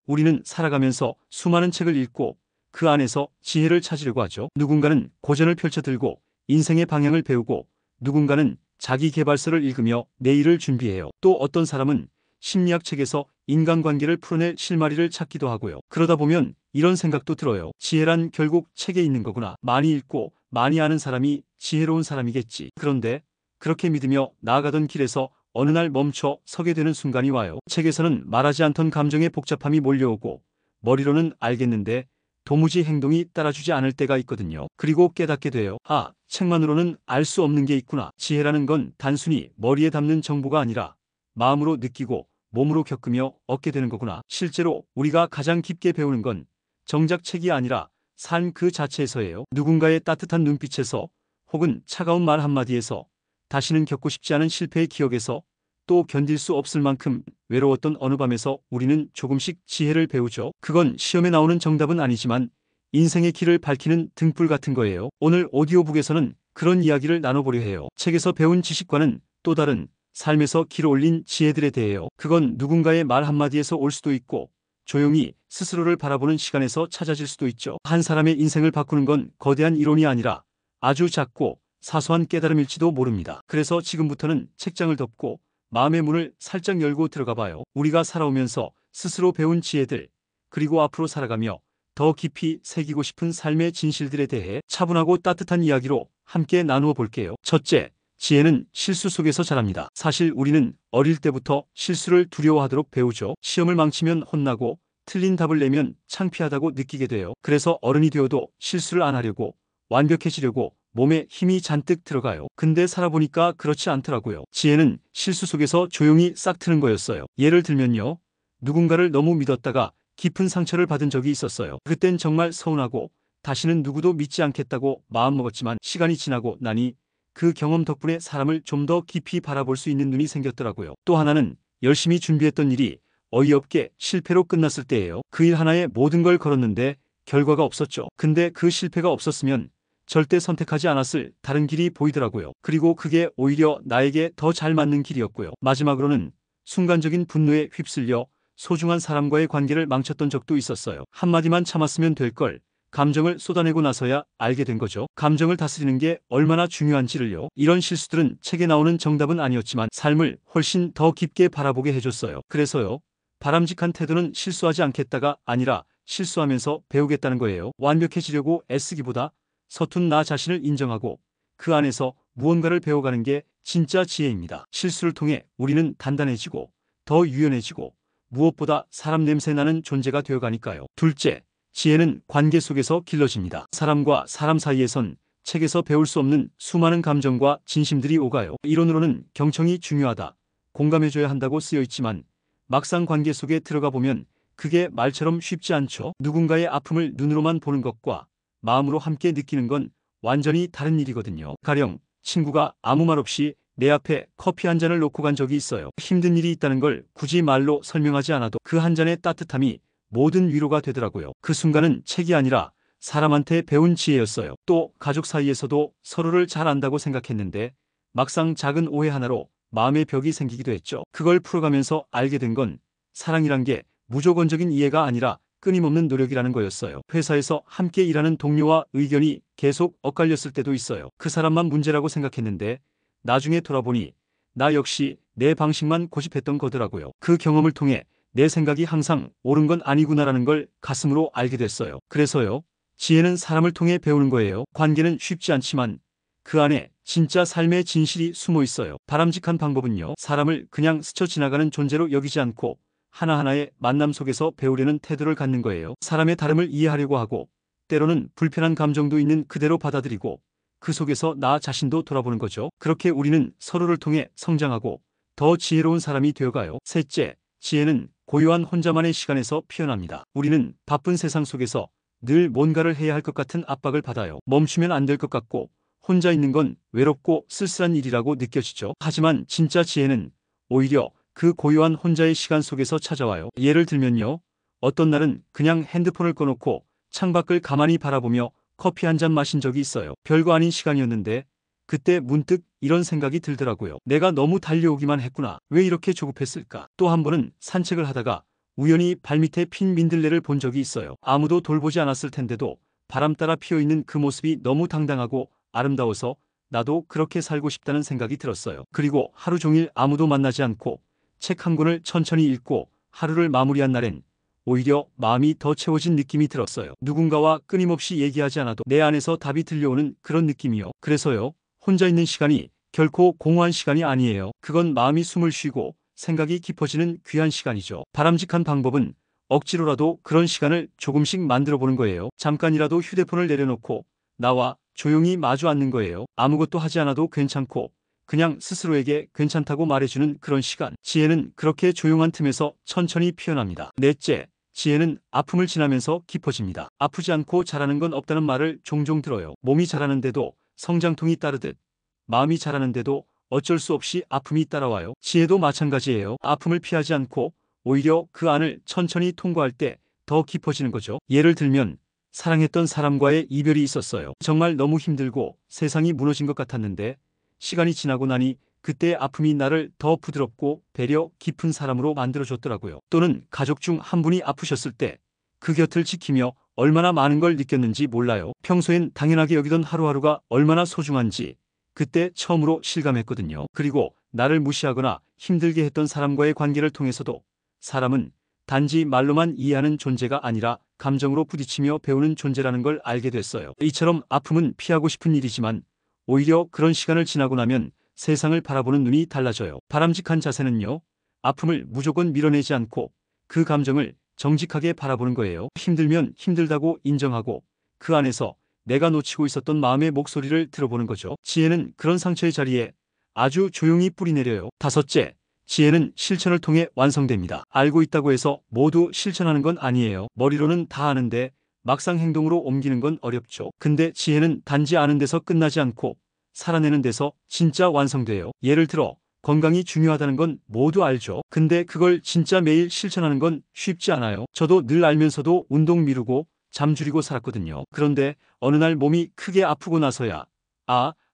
우리는 살아가면서 수많은 책을 읽고 그 안에서 지혜를 찾으려고 하죠. 누군가는 고전을 펼쳐들고 인생의 방향을 배우고 누군가는 자기 개발서를 읽으며 내일을 준비해요. 또 어떤 사람은 심리학 책에서 인간관계를 풀어낼 실마리를 찾기도 하고요. 그러다 보면 이런 생각도 들어요. 지혜란 결국 책에 있는 거구나. 많이 읽고 많이 아는 사람이 지혜로운 사람이겠지. 그런데 그렇게 믿으며 나아가던 길에서 어느 날 멈춰 서게 되는 순간이 와요. 책에서는 말하지 않던 감정의 복잡함이 몰려오고 머리로는 알겠는데 도무지 행동이 따라주지 않을 때가 있거든요. 그리고 깨닫게 돼요. 아, 책만으로는 알 수 없는 게 있구나. 지혜라는 건 단순히 머리에 담는 정보가 아니라 마음으로 느끼고 몸으로 겪으며 얻게 되는 거구나. 실제로 우리가 가장 깊게 배우는 건 정작 책이 아니라 삶 그 자체에서예요. 누군가의 따뜻한 눈빛에서 혹은 차가운 말 한마디에서 다시는 겪고 싶지 않은 실패의 기억에서 또 견딜 수 없을 만큼 외로웠던 어느 밤에서 우리는 조금씩 지혜를 배우죠. 그건 시험에 나오는 정답은 아니지만 인생의 길을 밝히는 등불 같은 거예요. 오늘 오디오북에서는 그런 이야기를 나눠보려 해요. 책에서 배운 지식과는 또 다른 삶에서 길 올린 지혜들에 대해요. 그건 누군가의 말 한마디에서 올 수도 있고 조용히 스스로를 바라보는 시간에서 찾아질 수도 있죠. 한 사람의 인생을 바꾸는 건 거대한 이론이 아니라 아주 작고 사소한 깨달음일지도 모릅니다. 그래서 지금부터는 책장을 덮고 마음의 문을 살짝 열고 들어가 봐요. 우리가 살아오면서 스스로 배운 지혜들, 그리고 앞으로 살아가며 더 깊이 새기고 싶은 삶의 진실들에 대해 차분하고 따뜻한 이야기로 함께 나누어 볼게요. 첫째, 지혜는 실수 속에서 자랍니다. 사실 우리는 어릴 때부터 실수를 두려워하도록 배우죠. 시험을 망치면 혼나고 틀린 답을 내면 창피하다고 느끼게 돼요. 그래서 어른이 되어도 실수를 안 하려고 완벽해지려고 몸에 힘이 잔뜩 들어가요. 근데 살아보니까 그렇지 않더라고요. 지혜는 실수 속에서 조용히 싹 트는 거였어요. 예를 들면요. 누군가를 너무 믿었다가 깊은 상처를 받은 적이 있었어요. 그땐 정말 서운하고 다시는 누구도 믿지 않겠다고 마음먹었지만 시간이 지나고 나니 그 경험 덕분에 사람을 좀 더 깊이 바라볼 수 있는 눈이 생겼더라고요. 또 하나는 열심히 준비했던 일이 어이없게 실패로 끝났을 때예요. 그 일 하나에 모든 걸 걸었는데 결과가 없었죠. 근데 그 실패가 없었으면 절대 선택하지 않았을 다른 길이 보이더라고요. 그리고 그게 오히려 나에게 더 잘 맞는 길이었고요. 마지막으로는 순간적인 분노에 휩쓸려 소중한 사람과의 관계를 망쳤던 적도 있었어요. 한마디만 참았으면 될 걸 감정을 쏟아내고 나서야 알게 된 거죠. 감정을 다스리는 게 얼마나 중요한지를요. 이런 실수들은 책에 나오는 정답은 아니었지만 삶을 훨씬 더 깊게 바라보게 해줬어요. 그래서요. 바람직한 태도는 실수하지 않겠다가 아니라 실수하면서 배우겠다는 거예요. 완벽해지려고 애쓰기보다 서툰 나 자신을 인정하고 그 안에서 무언가를 배워가는 게 진짜 지혜입니다. 실수를 통해 우리는 단단해지고 더 유연해지고 무엇보다 사람 냄새 나는 존재가 되어가니까요. 둘째, 지혜는 관계 속에서 길러집니다. 사람과 사람 사이에선 책에서 배울 수 없는 수많은 감정과 진심들이 오가요. 이론으로는 경청이 중요하다, 공감해줘야 한다고 쓰여 있지만 막상 관계 속에 들어가 보면 그게 말처럼 쉽지 않죠. 누군가의 아픔을 눈으로만 보는 것과 마음으로 함께 느끼는 건 완전히 다른 일이거든요. 가령 친구가 아무 말 없이 내 앞에 커피 한 잔을 놓고 간 적이 있어요. 힘든 일이 있다는 걸 굳이 말로 설명하지 않아도 그 한 잔의 따뜻함이 모든 위로가 되더라고요. 그 순간은 책이 아니라 사람한테 배운 지혜였어요. 또 가족 사이에서도 서로를 잘 안다고 생각했는데 막상 작은 오해 하나로 마음의 벽이 생기기도 했죠. 그걸 풀어가면서 알게 된 건 사랑이란 게 무조건적인 이해가 아니라 끊임없는 노력이라는 거였어요. 회사에서 함께 일하는 동료와 의견이 계속 엇갈렸을 때도 있어요. 그 사람만 문제라고 생각했는데 나중에 돌아보니 나 역시 내 방식만 고집했던 거더라고요. 그 경험을 통해 내 생각이 항상 옳은 건 아니구나라는 걸 가슴으로 알게 됐어요. 그래서요. 지혜는 사람을 통해 배우는 거예요. 관계는 쉽지 않지만 그 안에 진짜 삶의 진실이 숨어 있어요. 바람직한 방법은요. 사람을 그냥 스쳐 지나가는 존재로 여기지 않고 하나하나의 만남 속에서 배우려는 태도를 갖는 거예요. 사람의 다름을 이해하려고 하고 때로는 불편한 감정도 있는 그대로 받아들이고 그 속에서 나 자신도 돌아보는 거죠. 그렇게 우리는 서로를 통해 성장하고 더 지혜로운 사람이 되어가요. 셋째, 지혜는 고요한 혼자만의 시간에서 피어납니다. 우리는 바쁜 세상 속에서 늘 뭔가를 해야 할 것 같은 압박을 받아요. 멈추면 안 될 것 같고 혼자 있는 건 외롭고 쓸쓸한 일이라고 느껴지죠. 하지만 진짜 지혜는 오히려 그 고요한 혼자의 시간 속에서 찾아와요. 예를 들면요. 어떤 날은 그냥 핸드폰을 꺼놓고 창밖을 가만히 바라보며 커피 한 잔 마신 적이 있어요. 별거 아닌 시간이었는데 그때 문득 이런 생각이 들더라고요. 내가 너무 달려오기만 했구나. 왜 이렇게 조급했을까? 또 한 번은 산책을 하다가 우연히 발밑에 핀 민들레를 본 적이 있어요. 아무도 돌보지 않았을 텐데도 바람 따라 피어있는 그 모습이 너무 당당하고 아름다워서 나도 그렇게 살고 싶다는 생각이 들었어요. 그리고 하루 종일 아무도 만나지 않고 책 한 권을 천천히 읽고 하루를 마무리한 날엔 오히려 마음이 더 채워진 느낌이 들었어요. 누군가와 끊임없이 얘기하지 않아도 내 안에서 답이 들려오는 그런 느낌이요. 그래서요, 혼자 있는 시간이 결코 공허한 시간이 아니에요. 그건 마음이 숨을 쉬고 생각이 깊어지는 귀한 시간이죠. 바람직한 방법은 억지로라도 그런 시간을 조금씩 만들어 보는 거예요. 잠깐이라도 휴대폰을 내려놓고 나와 조용히 마주 앉는 거예요. 아무것도 하지 않아도 괜찮고 그냥 스스로에게 괜찮다고 말해주는 그런 시간. 지혜는 그렇게 조용한 틈에서 천천히 피어납니다. 넷째, 지혜는 아픔을 지나면서 깊어집니다. 아프지 않고 자라는 건 없다는 말을 종종 들어요. 몸이 자라는데도 성장통이 따르듯 마음이 자라는데도 어쩔 수 없이 아픔이 따라와요. 지혜도 마찬가지예요. 아픔을 피하지 않고 오히려 그 안을 천천히 통과할 때 더 깊어지는 거죠. 예를 들면 사랑했던 사람과의 이별이 있었어요. 정말 너무 힘들고 세상이 무너진 것 같았는데 시간이 지나고 나니 그때의 아픔이 나를 더 부드럽고 배려 깊은 사람으로 만들어줬더라고요. 또는 가족 중 한 분이 아프셨을 때 그 곁을 지키며 얼마나 많은 걸 느꼈는지 몰라요. 평소엔 당연하게 여기던 하루하루가 얼마나 소중한지 그때 처음으로 실감했거든요. 그리고 나를 무시하거나 힘들게 했던 사람과의 관계를 통해서도 사람은 단지 말로만 이해하는 존재가 아니라 감정으로 부딪히며 배우는 존재라는 걸 알게 됐어요. 이처럼 아픔은 피하고 싶은 일이지만 오히려 그런 시간을 지나고 나면 세상을 바라보는 눈이 달라져요. 바람직한 자세는요, 아픔을 무조건 밀어내지 않고 그 감정을 정직하게 바라보는 거예요. 힘들면 힘들다고 인정하고 그 안에서 내가 놓치고 있었던 마음의 목소리를 들어보는 거죠. 지혜는 그런 상처의 자리에 아주 조용히 뿌리내려요. 다섯째, 지혜는 실천을 통해 완성됩니다. 알고 있다고 해서 모두 실천하는 건 아니에요. 머리로는 다 아는데 막상 행동으로 옮기는 건 어렵죠. 근데 지혜는 단지 아는 데서 끝나지 않고 살아내는 데서 진짜 완성돼요. 예를 들어 건강이 중요하다는 건 모두 알죠. 근데 그걸 진짜 매일 실천하는 건 쉽지 않아요. 저도 늘 알면서도 운동 미루고 잠 줄이고 살았거든요. 그런데 어느 날 몸이 크게 아프고 나서야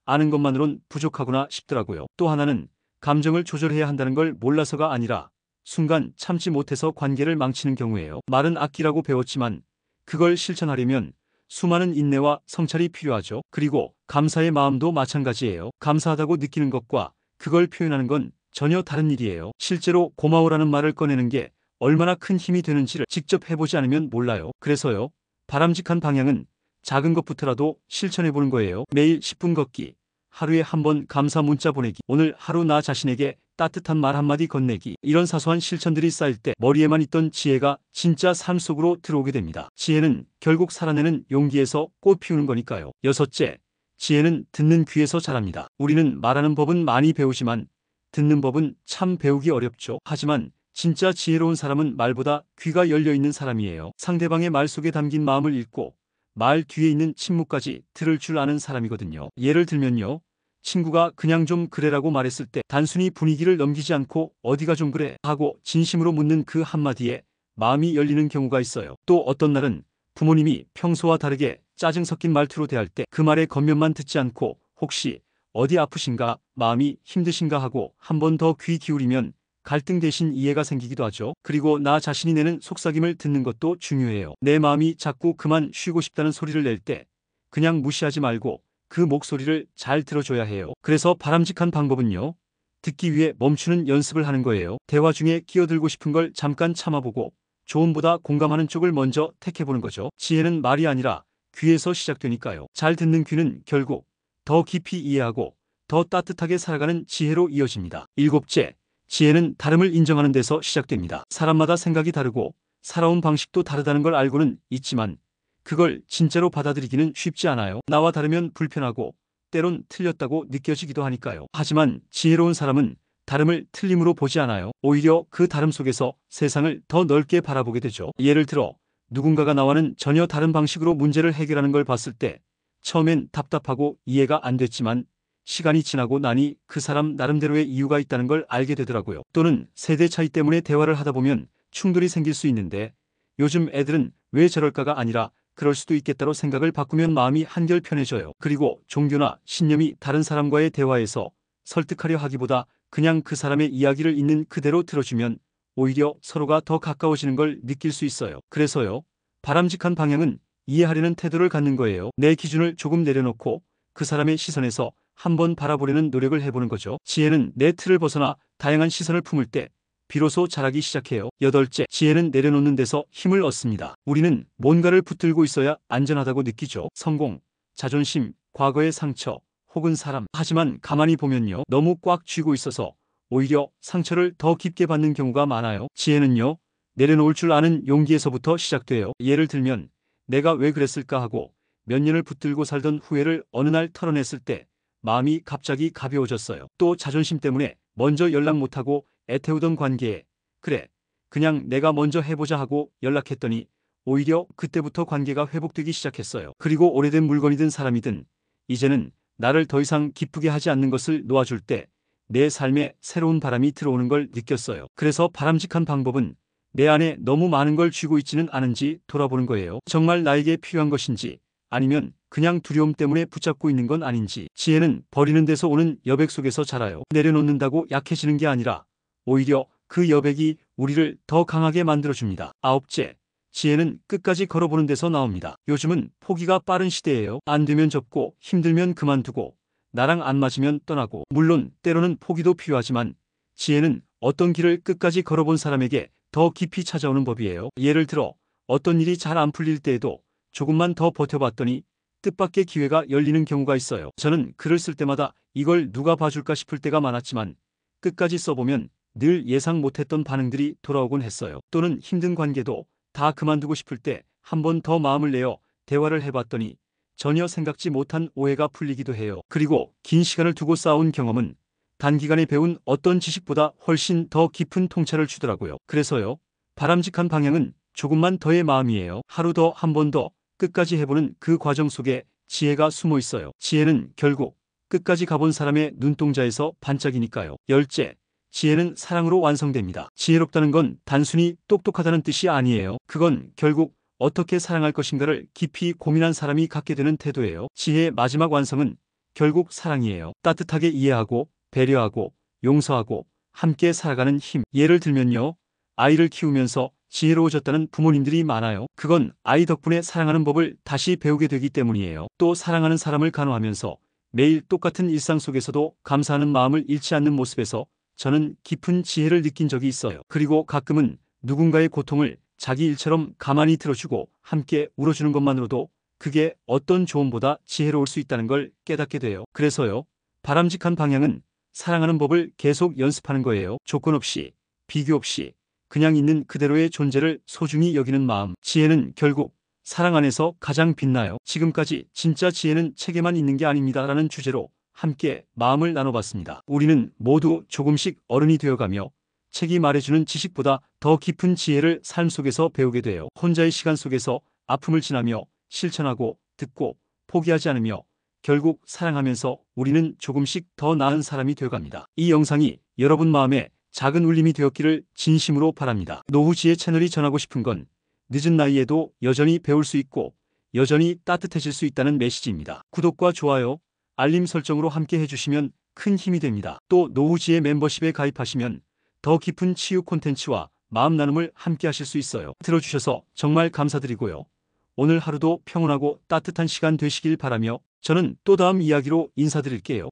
아는 것만으론 부족하구나 싶더라고요. 또 하나는 감정을 조절해야 한다는 걸 몰라서가 아니라 순간 참지 못해서 관계를 망치는 경우예요. 말은 아끼라고 배웠지만 그걸 실천하려면 수많은 인내와 성찰이 필요하죠. 그리고 감사의 마음도 마찬가지예요. 감사하다고 느끼는 것과 그걸 표현하는 건 전혀 다른 일이에요. 실제로 고마워라는 말을 꺼내는 게 얼마나 큰 힘이 되는지를 직접 해보지 않으면 몰라요. 그래서요, 바람직한 방향은 작은 것부터라도 실천해보는 거예요. 매일 10분 걷기, 하루에 한 번 감사 문자 보내기, 오늘 하루 나 자신에게 따뜻한 말 한마디 건네기. 이런 사소한 실천들이 쌓일 때 머리에만 있던 지혜가 진짜 삶 속으로 들어오게 됩니다. 지혜는 결국 살아내는 용기에서 꽃 피우는 거니까요. 여섯째, 지혜는 듣는 귀에서 자랍니다. 우리는 말하는 법은 많이 배우지만 듣는 법은 참 배우기 어렵죠. 하지만 진짜 지혜로운 사람은 말보다 귀가 열려있는 사람이에요. 상대방의 말 속에 담긴 마음을 읽고 말 뒤에 있는 침묵까지 들을 줄 아는 사람이거든요. 예를 들면요, 친구가 그냥 좀 그래라고 말했을 때 단순히 분위기를 넘기지 않고 어디가 좀 그래 하고 진심으로 묻는 그 한마디에 마음이 열리는 경우가 있어요. 또 어떤 날은 부모님이 평소와 다르게 짜증 섞인 말투로 대할 때 그 말의 겉면만 듣지 않고 혹시 어디 아프신가, 마음이 힘드신가 하고 한 번 더 귀 기울이면 갈등 대신 이해가 생기기도 하죠. 그리고 나 자신이 내는 속삭임을 듣는 것도 중요해요. 내 마음이 자꾸 그만 쉬고 싶다는 소리를 낼 때 그냥 무시하지 말고 그 목소리를 잘 들어줘야 해요. 그래서 바람직한 방법은요, 듣기 위해 멈추는 연습을 하는 거예요. 대화 중에 끼어들고 싶은 걸 잠깐 참아보고 조언보다 공감하는 쪽을 먼저 택해보는 거죠. 지혜는 말이 아니라 귀에서 시작되니까요. 잘 듣는 귀는 결국 더 깊이 이해하고 더 따뜻하게 살아가는 지혜로 이어집니다. 일곱째, 지혜는 다름을 인정하는 데서 시작됩니다. 사람마다 생각이 다르고 살아온 방식도 다르다는 걸 알고는 있지만 그걸 진짜로 받아들이기는 쉽지 않아요. 나와 다르면 불편하고 때론 틀렸다고 느껴지기도 하니까요. 하지만 지혜로운 사람은 다름을 틀림으로 보지 않아요. 오히려 그 다름 속에서 세상을 더 넓게 바라보게 되죠. 예를 들어 누군가가 나와는 전혀 다른 방식으로 문제를 해결하는 걸 봤을 때 처음엔 답답하고 이해가 안 됐지만 시간이 지나고 나니 그 사람 나름대로의 이유가 있다는 걸 알게 되더라고요. 또는 세대 차이 때문에 대화를 하다 보면 충돌이 생길 수 있는데 요즘 애들은 왜 저럴까가 아니라 그럴 수도 있겠다로 생각을 바꾸면 마음이 한결 편해져요. 그리고 종교나 신념이 다른 사람과의 대화에서 설득하려 하기보다 그냥 그 사람의 이야기를 있는 그대로 들어주면 오히려 서로가 더 가까워지는 걸 느낄 수 있어요. 그래서요, 바람직한 방향은 이해하려는 태도를 갖는 거예요. 내 기준을 조금 내려놓고 그 사람의 시선에서 한번 바라보려는 노력을 해보는 거죠. 지혜는 내 틀을 벗어나 다양한 시선을 품을 때 비로소 자라기 시작해요. 여덟째, 지혜는 내려놓는 데서 힘을 얻습니다. 우리는 뭔가를 붙들고 있어야 안전하다고 느끼죠. 성공, 자존심, 과거의 상처, 혹은 사람. 하지만 가만히 보면요, 너무 꽉 쥐고 있어서 오히려 상처를 더 깊게 받는 경우가 많아요. 지혜는요, 내려놓을 줄 아는 용기에서부터 시작돼요. 예를 들면 내가 왜 그랬을까 하고 몇 년을 붙들고 살던 후회를 어느 날 털어냈을 때 마음이 갑자기 가벼워졌어요. 또 자존심 때문에 먼저 연락 못하고 애태우던 관계에 그래, 그냥 내가 먼저 해보자 하고 연락했더니 오히려 그때부터 관계가 회복되기 시작했어요. 그리고 오래된 물건이든 사람이든 이제는 나를 더 이상 기쁘게 하지 않는 것을 놓아줄 때 내 삶에 새로운 바람이 들어오는 걸 느꼈어요. 그래서 바람직한 방법은 내 안에 너무 많은 걸 쥐고 있지는 않은지 돌아보는 거예요. 정말 나에게 필요한 것인지 아니면 그냥 두려움 때문에 붙잡고 있는 건 아닌지. 지혜는 버리는 데서 오는 여백 속에서 자라요. 내려놓는다고 약해지는 게 아니라 오히려 그 여백이 우리를 더 강하게 만들어줍니다. 아홉째, 지혜는 끝까지 걸어보는 데서 나옵니다. 요즘은 포기가 빠른 시대예요. 안 되면 접고 힘들면 그만두고 나랑 안 맞으면 떠나고. 물론 때로는 포기도 필요하지만 지혜는 어떤 길을 끝까지 걸어본 사람에게 더 깊이 찾아오는 법이에요. 예를 들어 어떤 일이 잘 안 풀릴 때에도 조금만 더 버텨봤더니 뜻밖의 기회가 열리는 경우가 있어요. 저는 글을 쓸 때마다 이걸 누가 봐줄까 싶을 때가 많았지만 끝까지 써보면 늘 예상 못했던 반응들이 돌아오곤 했어요. 또는 힘든 관계도 다 그만두고 싶을 때 한 번 더 마음을 내어 대화를 해봤더니 전혀 생각지 못한 오해가 풀리기도 해요. 그리고 긴 시간을 두고 쌓아온 경험은 단기간에 배운 어떤 지식보다 훨씬 더 깊은 통찰을 주더라고요. 그래서요, 바람직한 방향은 조금만 더의 마음이에요. 하루 더, 한 번 더 끝까지 해보는 그 과정 속에 지혜가 숨어 있어요. 지혜는 결국 끝까지 가본 사람의 눈동자에서 반짝이니까요. 열째, 지혜는 사랑으로 완성됩니다. 지혜롭다는 건 단순히 똑똑하다는 뜻이 아니에요. 그건 결국 어떻게 사랑할 것인가를 깊이 고민한 사람이 갖게 되는 태도예요. 지혜의 마지막 완성은 결국 사랑이에요. 따뜻하게 이해하고 배려하고 용서하고 함께 살아가는 힘. 예를 들면요, 아이를 키우면서 지혜로워졌다는 부모님들이 많아요. 그건 아이 덕분에 사랑하는 법을 다시 배우게 되기 때문이에요. 또 사랑하는 사람을 간호하면서 매일 똑같은 일상 속에서도 감사하는 마음을 잃지 않는 모습에서 저는 깊은 지혜를 느낀 적이 있어요. 그리고 가끔은 누군가의 고통을 자기 일처럼 가만히 들어주고 함께 울어주는 것만으로도 그게 어떤 조언보다 지혜로울 수 있다는 걸 깨닫게 돼요. 그래서요, 바람직한 방향은 사랑하는 법을 계속 연습하는 거예요. 조건 없이, 비교 없이, 그냥 있는 그대로의 존재를 소중히 여기는 마음. 지혜는 결국 사랑 안에서 가장 빛나요. 지금까지 진짜 지혜는 책에만 있는 게 아닙니다 라는 주제로 함께 마음을 나눠봤습니다. 우리는 모두 조금씩 어른이 되어가며 책이 말해주는 지식보다 더 깊은 지혜를 삶 속에서 배우게 돼요. 혼자의 시간 속에서 아픔을 지나며 실천하고 듣고 포기하지 않으며 결국 사랑하면서 우리는 조금씩 더 나은 사람이 되어갑니다. 이 영상이 여러분 마음에 작은 울림이 되었기를 진심으로 바랍니다. 노후지혜 채널이 전하고 싶은 건 늦은 나이에도 여전히 배울 수 있고 여전히 따뜻해질 수 있다는 메시지입니다. 구독과 좋아요, 알림 설정으로 함께 해주시면 큰 힘이 됩니다. 또 노후지혜 멤버십에 가입하시면 더 깊은 치유 콘텐츠와 마음 나눔을 함께 하실 수 있어요. 들어주셔서 정말 감사드리고요. 오늘 하루도 평온하고 따뜻한 시간 되시길 바라며 저는 또 다음 이야기로 인사드릴게요.